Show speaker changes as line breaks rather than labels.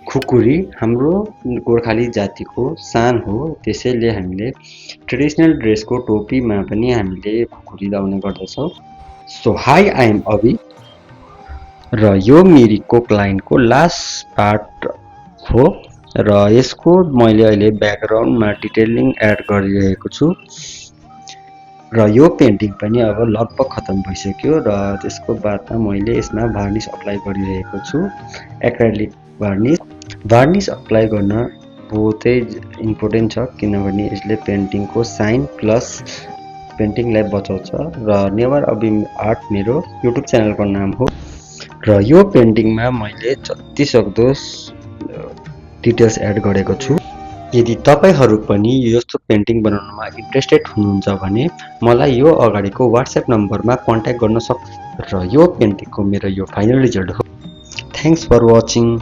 खुकुरी हाम्रो गोर्खाली जातिको शान हो। त्यसैले हामीले ट्रेडिसनल ड्रेसको टोपीमा पनि हामीले खुकुरी लाउने गर्दछौँ। सो हाई, आई एम अभि र यो मेरी कोक लाइनको लास्ट पार्ट हो र यसको मैले अहिले ब्याकग्राउन्डमा डिटेलिङ एड गरिरहेको छु र यो पेन्टिङ पनि अब लगभग खतम भइसक्यो र त्यसको बादमा मैले यसमा varnish अप्लाई गरिरहेको छु। एक्रेलिक varnish अप्लाई गर्न बहुतै इम्पोर्टेन्ट छ किनभने यसले पेन्टिङको साइन प्लस पेन्टिङलाई बचाउँछ र नेभर अबी आर्ट मेरो युट्युब च्यानलको नाम हो र यो पेन्टिङमा मैले जतिसक्दो डिटेल्स एड गरेको छु। यदि तपाईहरु पनि यस्तो पेन्टिङ बनाउनमा इन्ट्रेस्टेड हुनुहुन्छ भने मलाई यो अगाडिको WhatsApp नम्बरमा कन्ट्याक्ट गर्न सक्नुहुन्छ र यो पेन्टिङको मेरो यो फाइनल रिजल्ट हो। Thanks for watching.